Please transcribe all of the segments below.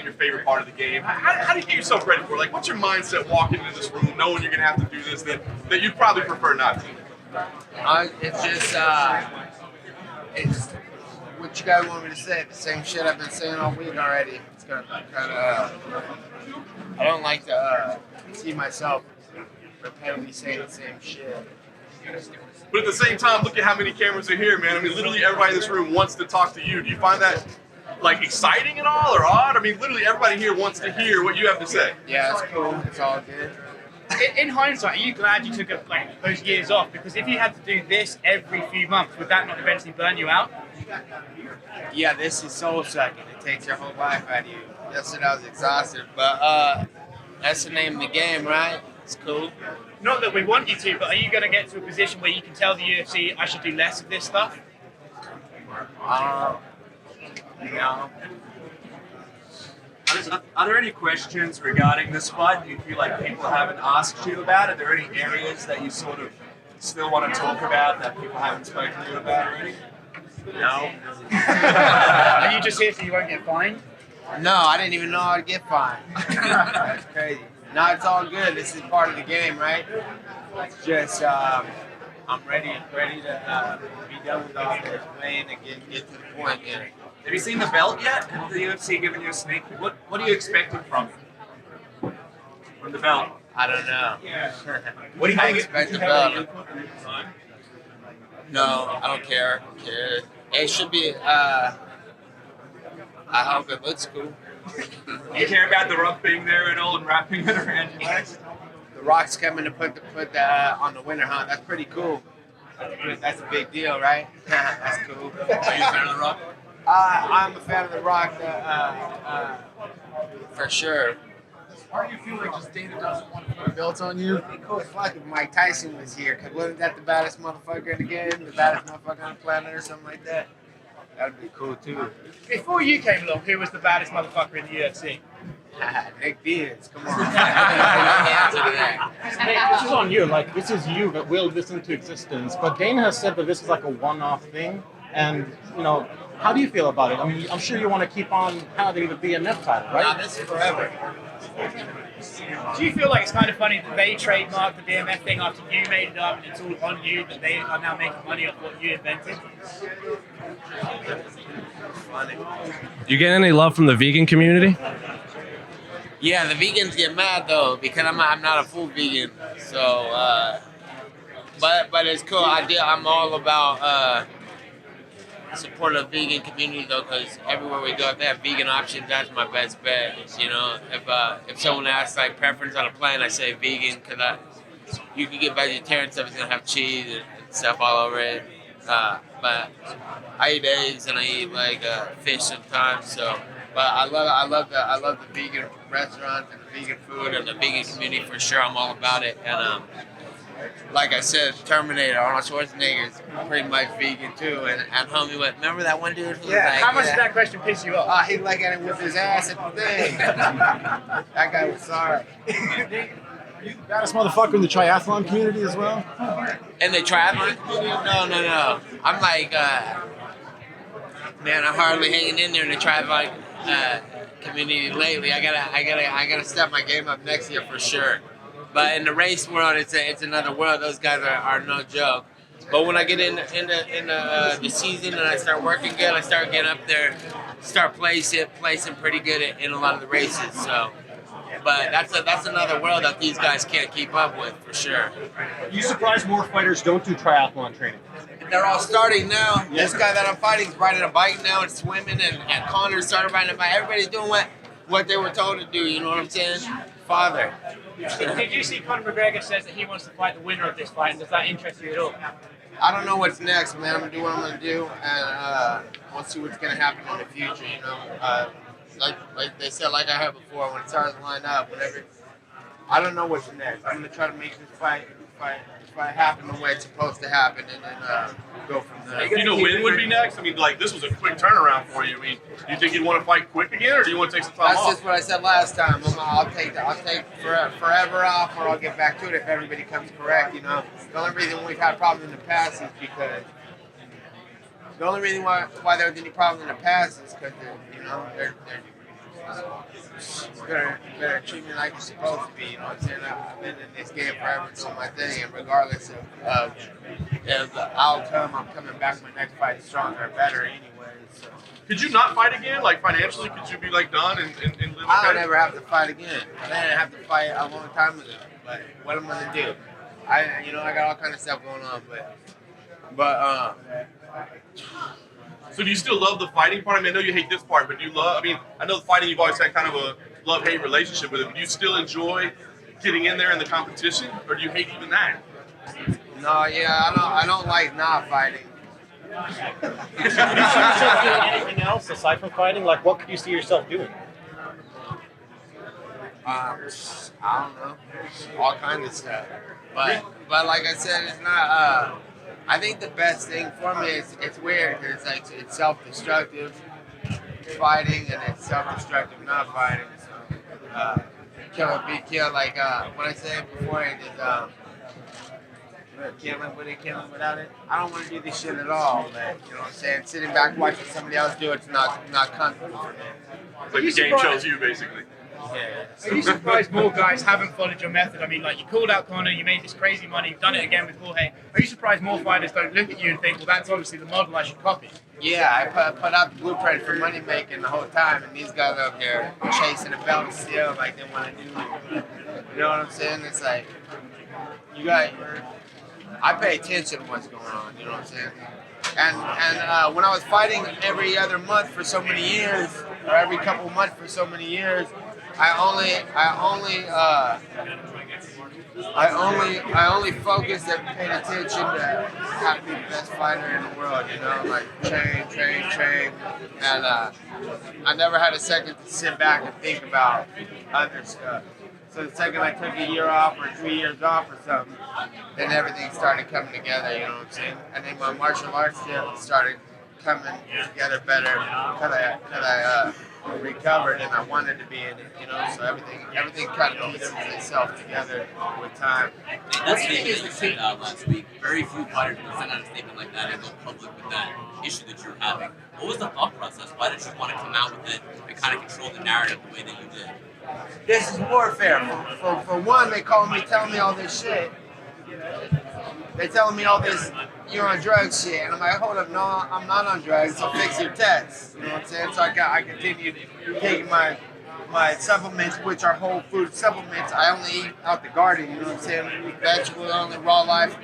been your favorite part of the game. How do you get yourself ready for it? Like, what's your mindset walking into this room, knowing you're going to have to do this that you'd probably prefer not to? It's just, it's what you guys want me to say. The same shit I've been saying all week already. It's gonna kind of. I don't like to see myself repeatedly saying the same shit. But at the same time, look at how many cameras are here, man. I mean, literally everybody in this room wants to talk to you. Do you find that like exciting at all or odd? I mean, literally everybody here wants to hear what you have to say. Yeah, it's cool. It's all good. In hindsight, are you glad you took those years off? Because if you had to do this every few months, would that not eventually burn you out? Yeah, this is soul sucking. It takes your whole life out of you. Yesterday I was exhausted, but that's the name of the game, right? It's cool. Not that we want you to, but are you going to get to a position where you can tell the UFC, I should do less of this stuff? No. Are there any questions regarding this fight you feel like people haven't asked you about? Are there any areas that you sort of still want to talk about that people haven't spoken to you about already? No. Are you just here so you won't get fined? No, I didn't even know I'd get fined. That's crazy. No, it's all good. This is part of the game, right? It's just, I'm ready to be done with all this playing and get to the point here. Have you seen the belt yet? Has the UFC given you a sneak peek? What are you expecting from it? From the belt? I don't know. What do you expect the belt? No, I don't care. It should be, I hope it looks cool. Do you care about the Rock being there at all and wrapping it around your legs? The Rock's coming to put the on the winter hunt. That's pretty cool. That's a big deal, right? That's cool. Are you a fan of the Rock? I'm a fan of The Rock, for sure. Why do you feel like just Dana doesn't want to put a belt on you? Cool. Fuck if Mike Tyson was here, because wasn't that the baddest motherfucker in the game? The baddest motherfucker on the planet or something like that? That'd be cool, too. Before you came along, who was the baddest motherfucker in the UFC? Nick Diaz, come on. Hey, this is on you. Like, this is you that willed this into existence. But Dana has said that this is like a one-off thing. And, you know, how do you feel about it? I mean, I'm sure you want to keep on having the BMF title, right? Nah, this is forever. Do you feel like it's kind of funny that they trademarked the BMF thing after you made it up and it's all on you, that they are now making money off what you invented? Funny. You get any love from the vegan community? Yeah, the vegans get mad though because I'm not a full vegan. So, but it's cool. I'm all about support the vegan community though, because everywhere we go, if they have vegan options, that's my best bet. You know, if someone asks like preference on a plane, I say vegan because you can get vegetarian stuff. It's gonna have cheese and stuff all over it. But I eat eggs and I eat like fish sometimes. So, but I love the vegan restaurants and the vegan food and the vegan community for sure. I'm all about it. And like I said, Terminator, Arnold Schwarzenegger is pretty much vegan too. And homie went, remember that one dude? Who was like, How much did that question piss you off? He like at him with his ass at the thing. That guy was sorry. Are you the baddest motherfucker in the triathlon community as well? In the triathlon community? No. I'm like, man, I'm hardly hanging in there in the triathlon community lately. I gotta step my game up next year for sure. But in the race world, it's another world. Those guys are no joke. But when I get in the season and I start working good, I start getting up there, start placing pretty good in a lot of the races. So, but that's another world that these guys can't keep up with for sure. You surprised more fighters don't do triathlon training. They're all starting now. This guy that I'm fighting is riding a bike now and swimming, and Connor started riding a bike. Everybody's doing what they were told to do. You know what I'm saying? Father. Did you see Conor McGregor says that he wants to fight the winner of this fight, and does that interest you at all? I don't know what's next, man. I'm gonna do what I'm gonna do, and we'll see what's gonna happen in the future. You know, like they said, like I heard before, when it starts to line up, whatever. I don't know what's next. I'm gonna try to make this fight happen the way it's supposed to happen, and then go from there. Do you know when would be next? I mean, like, this was a quick turnaround for you. I mean, do you think you'd want to fight quick again, or do you want to take some time That's off? just what I said last time. I'll take forever off, or I'll get back to it if everybody comes correct. You know, the only reason we've had problems in the past is because why there was any problem in the past is because they're better treat me like you're supposed to be. You know what I'm saying? I've been in this game forever doing my thing, and regardless of the outcome, I'm coming back my next fight stronger and better anyway. So. Could you not fight again? Like financially, could you be like done and live? I don't okay? ever have to fight again. I didn't have to fight a long time ago. But what I'm gonna do? I got all kind of stuff going on, but So do you still love the fighting part? I mean, I know you hate this part, but do you love? I mean, I know the fighting you've always had kind of a love-hate relationship with it. But do you still enjoy getting in there in the competition, or do you hate even that? no, yeah, I don't like not fighting. Do you see yourself doing anything else aside from fighting? Like, what could you see yourself doing? I don't know, all kinds of stuff. But like I said, it's not. I think the best thing for me is it's weird because it's like it's self-destructive fighting and it's self-destructive not fighting. So kill or be killed. Like when I said before, it is can't live with it, can't live without it. I don't want to do this shit at all. But you know what I'm saying? Sitting back watching somebody else do it's not comfortable for me. It's like the game chose you, basically. Yeah. Are you surprised more guys haven't followed your method? I mean, like you called out Conor, you made this crazy money, you've done it again with Jorge. Are you surprised more fighters don't look at you and think, well, that's obviously the model I should copy? Yeah, I put out the blueprint for money making the whole time, and these guys up there chasing a belt still like they want to do it. You know what I'm saying? It's like I pay attention to what's going on. You know what I'm saying? And when I was fighting every other month for so many years, or every couple of months for so many years, I only focused and paid attention to how to be the best fighter in the world, you know, like train, and I never had a second to sit back and think about other stuff. So the second I took a year off or 3 years off or something, then everything started coming together, you know what I'm saying? And then my martial arts started coming together better because I recovered and I wanted to be in it, you know. So everything kind of pieces itself together with time. That statement that you sent out last week, very few fighters would send out a statement like that and go public with that issue that you're having. What was the thought process? Why did you want to come out with it and kind of control the narrative the way that you did? This is warfare. For one, they call me, telling me all this shit. They telling me all this, you're on drugs shit. And I'm like, hold up, no, I'm not on drugs, so fix your tests. You know what I'm saying? So I continue taking my supplements, which are whole food supplements. I only eat out the garden, you know what I'm saying? Vegetables, only raw life.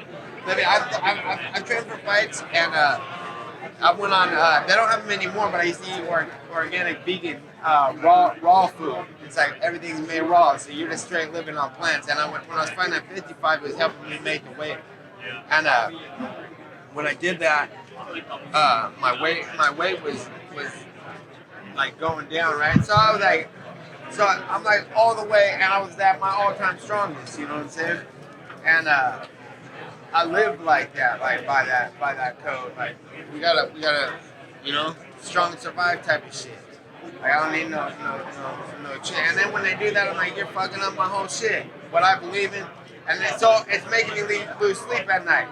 I mean, I trained for fights, and I went on, they don't have them anymore, but I used to eat organic, vegan, raw food. It's like everything's made raw, so you're just straight living on plants. And when I was fighting at 55, it was helping me make the weight. And when I did that, my weight was like going down, right? So I was like, I'm like all the way, and I was at my all-time strongest. You know what I'm saying? And I lived like that, like by that code. Like we gotta, you know, strong and survive type of shit. Like I don't need no shit. And then when they do that, I'm like, you're fucking up my whole shit. What I believe in, and then, so it's making me lose sleep at night.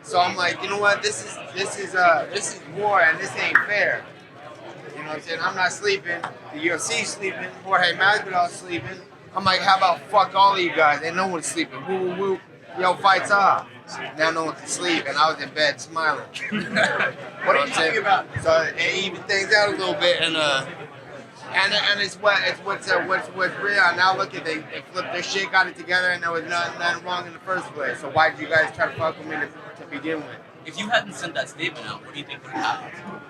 So I'm like, you know what? This is war, and this ain't fair. You know what I'm saying? I'm not sleeping. The UFC sleeping. Jorge Masvidal's sleeping. I'm like, how about fuck all of you guys? And no one's sleeping. Woo woo woo. Yo, fights off. Now no one can sleep, and I was in bed smiling. What do you think about? So it even things out a little bit, and it's what's real. Now look at they flipped their shit, got it together, and there was nothing wrong in the first place. So why did you guys try to fuck with me to begin with? If you hadn't sent that statement out, what do you think would have happened?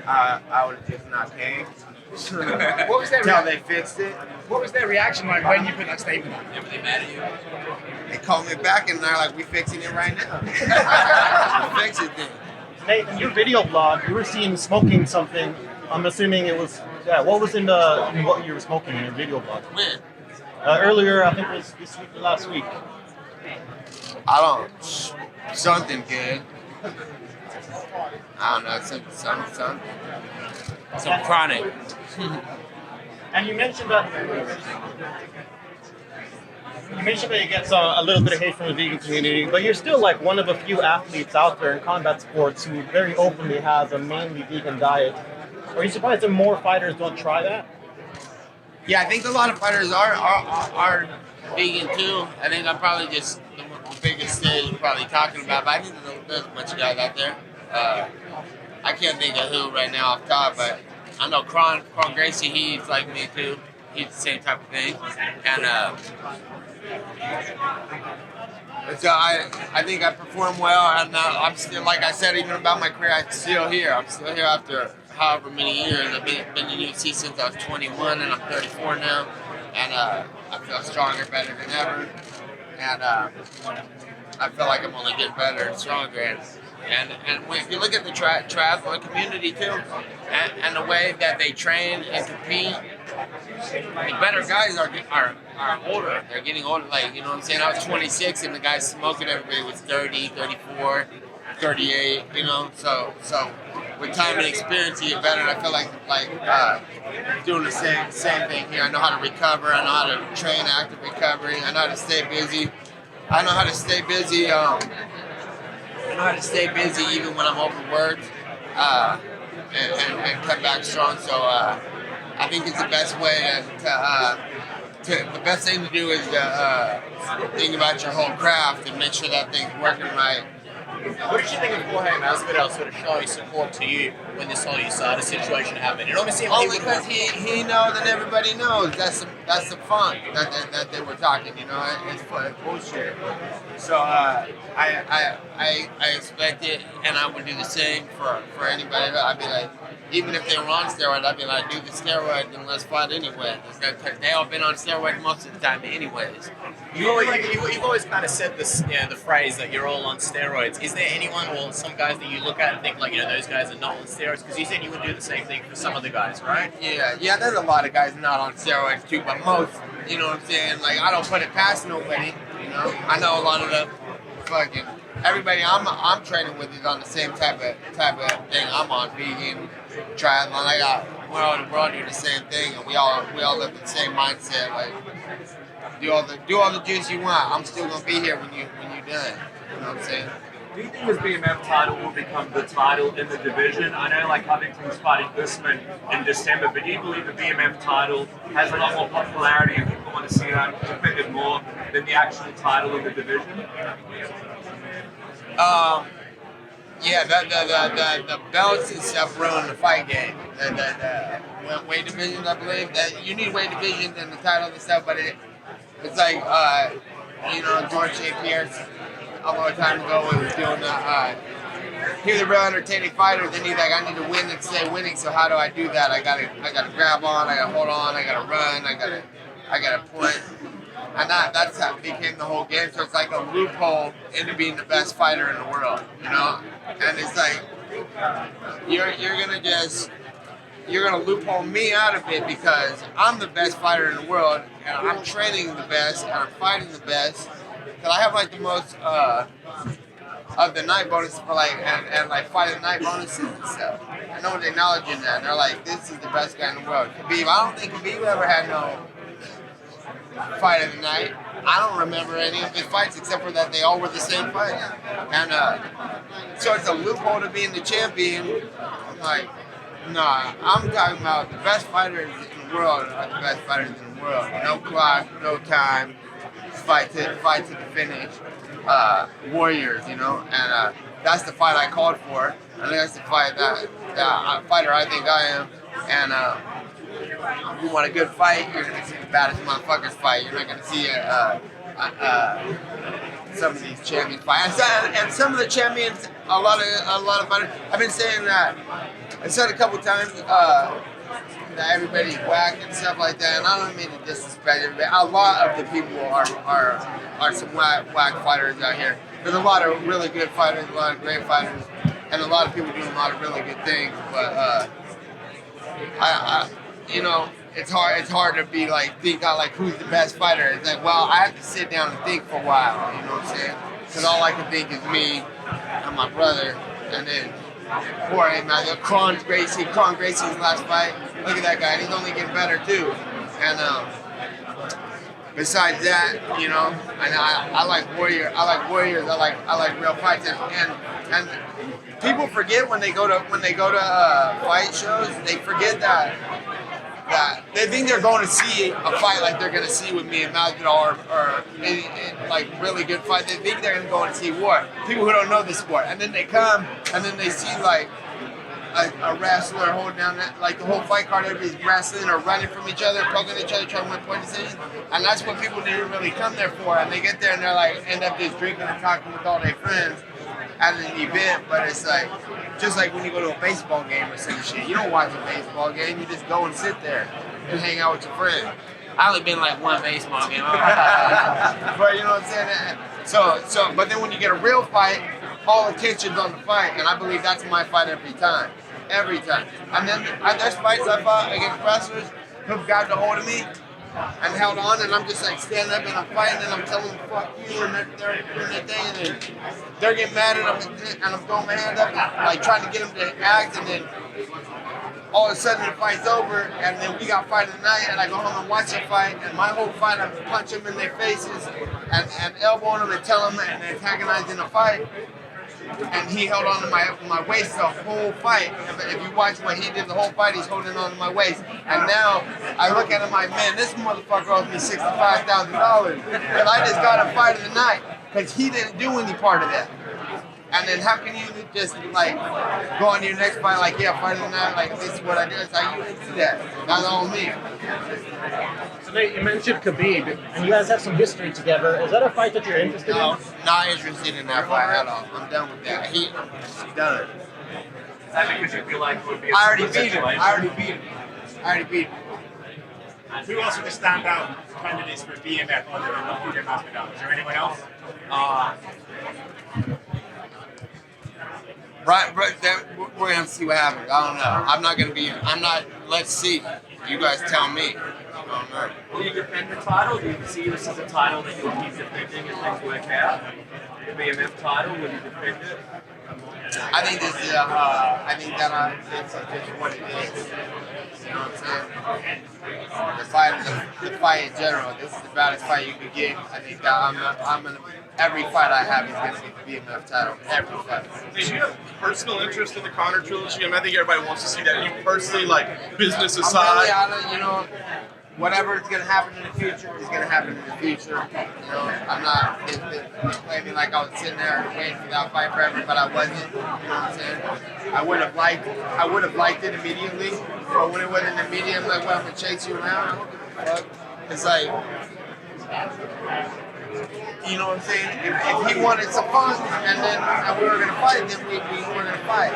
I would have just not came. What was their Until they fixed it. What was their reaction like when you put that statement out? Were they mad at you? They called me back and they're like, we fixing it right now. We fix it then. Nate, in your video blog, you were seen smoking something. I'm assuming it was, what was in what you were smoking in your video blog? When? Earlier, I think it was this week or last week. Something good. I don't know, something. Some chronic. And you mentioned that you get a little bit of hate from the vegan community, but you're still like one of a few athletes out there in combat sports who very openly has a mainly vegan diet. Are you surprised that more fighters don't try that? Yeah, I think a lot of fighters are vegan too. I think I'm probably just the biggest stage you're probably talking about, but I think there's a bunch of guys out there. I can't think of who right now off top, but I know Kron Gracie, he's like me too. He's the same type of thing. And so I think I perform well, and I'm still, like I said, even about my career, I'm still here. I'm still here after however many years. I've been in UFC since I was 21, and I'm 34 now. And I feel stronger, better than ever. And I feel like I'm only getting better and stronger. And if you look at the triathlon community too, and the way that they train and compete, the better guys are older. They're getting older. Like, you know what I'm saying? I was 26 and the guy smoking everybody was 30, 34, 38, you know? So with time and experience, you get better. And I feel like doing the same thing here. I know how to recover. I know how to train active recovery. I know how to stay busy. I know how to stay busy. I know how to stay busy even when I'm overworked, and come back strong. So I think it's the best way the best thing to do is think about your whole craft and make sure that thing's working right. What did you think of Jorge Masvidal sort of showing support to you when this whole USADA situation happened? It almost seemed like only because he knows and everybody knows that's the fun that they were talking. You know, it's fun, bullshit. So I expect it, and I would do the same for anybody. I'd be like, even if they were on steroids, I'd be like, do the steroid and let's fight anyway. They all been on steroids most of the time, anyways. you've always kind of said this, the phrase that you're all on steroids. Is there anyone or some guys that you look at and think like, those guys are not on steroids? Because you said you would do the same thing for some of the guys, right? Yeah. There's a lot of guys not on steroids too, but most, you know what I'm saying? Like, I don't put it past nobody. You know, I know a lot of the fucking everybody I'm training with is on the same type of thing. I'm on vegan, triathlon. We're all doing the same thing, and we all live the same mindset. Like, do all the juice you want. I'm still gonna be here when you're done. You know what I'm saying? Do you think this BMF title will become the title in the division? I know like Covington's fighting Usman in December, but do you believe the BMF title has a lot more popularity and people want to see that defended more than the actual title of the division? Yeah, the belts and stuff ruin the fight game. The weight divisions, I believe that you need weight divisions and the title and stuff, but it's like George St. Pierce a long time ago when he was doing he was a real entertaining fighter. Then he's like, I need to win and stay winning. So how do I do that? I gotta grab on. I gotta hold on. I gotta run. I gotta point. And that's how it became the whole game. So it's like a loophole into being the best fighter in the world, you know? And it's like, you're gonna loophole me out of it because I'm the best fighter in the world, and I'm training the best, and I'm fighting the best. Because I have like the most of the night bonuses for and fighting night bonuses and stuff. And no one's acknowledging that. And they're like, this is the best guy in the world. Khabib, I don't think Khabib ever had no fight of the night. I don't remember any of his fights except for that they all were the same fight. And so it's a loophole to being the champion. I'm like, nah, I'm talking about the best fighters in the world are the best fighters in the world. No clock, no time, fight to the finish. Warriors, you know, and that's the fight I called for. I think that's the fight that fighter I think I am. And if you want a good fight, you're gonna see the baddest motherfuckers fight. You're not gonna see some of these champions fight. And some of the champions, a lot of fighters. I've been saying that. I said a couple times that everybody's whack and stuff like that, and I don't mean to disrespect everybody. A lot of the people are some whack fighters out here. There's a lot of really good fighters, a lot of great fighters, and a lot of people doing a lot of really good things. But it's hard to be like think out like who's the best fighter. It's like, well, I have to sit down and think for a while. You know what I'm saying? Because all I can think is me and my brother, and then Jorge Masvidal, Kron Gracie's last fight. Look at that guy, and he's only getting better too. And besides that, you know, and I like warriors. I like real fights, and people forget when they go to fight shows. They forget that that they think they're going to see a fight like they're going to see with me and Masvidal or like really good fight. They think they're going to go and see war. People who don't know the sport, and then they come and then they see like a wrestler holding down that, like the whole fight card. Everybody's wrestling or running from each other, poking each other, trying to win point decisions, and that's what people didn't really come there for. And they get there and they're like end up just drinking and talking with all their friends at an event. But it's like just like when you go to a baseball game or some shit. You don't watch a baseball game. You just go and sit there and hang out with your friends. I only been like one baseball game. But you know what I'm saying? So, but then when you get a real fight, all attention's on the fight, and I believe that's my fight every time. Every time. And then there's fights I fought against wrestlers who've got a hold of me and held on, and I'm just like standing up and I'm fighting and I'm telling them fuck you, and they're doing their thing, and then they're getting mad and I'm throwing my hand up and like trying to get them to act, and then all of a sudden the fight's over, and then we got fight of the night, and I go home and watch the fight, and my whole fight I punch them in their faces and elbowing them and tell them and antagonizing the fight. And he held on to my waist the whole fight. If you watch what he did the whole fight, he's holding on to my waist. And now I look at him like, man, this motherfucker owes me $65,000 because I just got a fight of the night because he didn't do any part of that. And then how can you just like go on to your next fight like, yeah, fight of the night, like this is what I did. It's like, you didn't do that. That's on me. So you mentioned Khabib, and you guys have some history together. Is that a fight that you're interested in? No, not interested in that fight at all. I'm done with that. He's done. Is that because you feel like it would be a I already split beat him. situation? I already beat him. Who else are the standout candidates for BMF other than Khabib Nurmagomedov? Is there anyone else? Right, we're gonna see what happens. I don't know. I'm not. Let's see. You guys tell me. I don't know. Will you defend the title? Do you see this as a title that you'll keep defending as things work out? The BMF title, will you defend it? I think this is. I think that it's just what it is. You know what I'm saying? The fight in general. This is the baddest fight you could get. I think that I'm gonna. Every fight I have is going to be a BMF title. Every fight. Do you have personal interest in the Conor trilogy? I mean, I think everybody wants to see that. You personally, like, business aside. You know, whatever is going to happen in the future is going to happen in the future. You know, I'm not claiming like I was sitting there waiting for that fight forever, but I wasn't. You know what I'm saying? I would have liked it immediately, but when it wasn't immediate, I'm like, well, I'm going to chase you around. It's like, you know what I'm saying? If he wanted some fun and we were going to fight, then we were going to fight.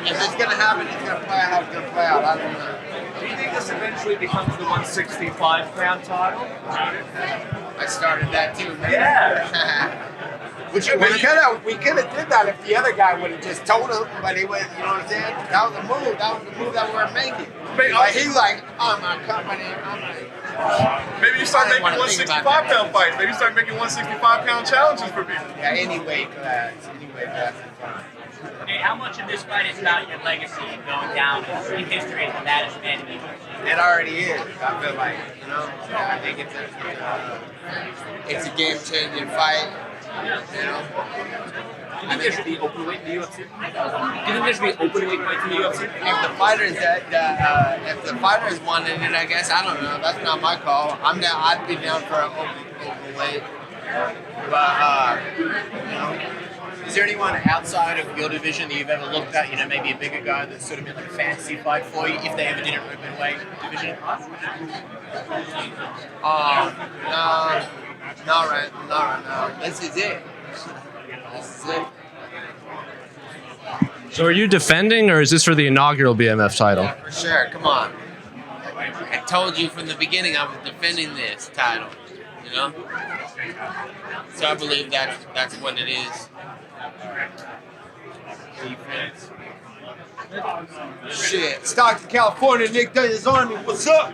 If it's going to happen, it's going to play out how it's going to play out. I don't know. Do you think this eventually becomes the 165-pound title? I started that too, man. Yeah. We could have did that if the other guy would have just told him, but he was, you know what I'm saying? That was the move. That was the move that we were making. Like he's like, I'm my company. I'm like, maybe you start making 165-pound fights. Maybe you start making 165-pound challenges for people. Yeah, any weight class. Any weight class is fine. Hey, how much of this fight is about your legacy and going down in history as the baddest man in the UFC? It already is. I feel like, you know, I think it's a game-changing fight. You know. Do you think there should be open weight in the UFC? Do you think there should be open weight fights in the UFC? If the fighters wanted it, I guess, I don't know. That's not my call. I'd be down for an open weight. But you know. Is there anyone outside of your division that you've ever looked at, you know, maybe a bigger guy that's sort of been like a fantasy fight for you, if they ever did an open weight division? No, not right now. This is it. This is it. So are you defending, or is this for the inaugural BMF title? For sure, come on. I told you from the beginning I was defending this title, you know? So I believe that's what it is. Defense. Shit. Stockton, California, Nick Daniels Army, what's up?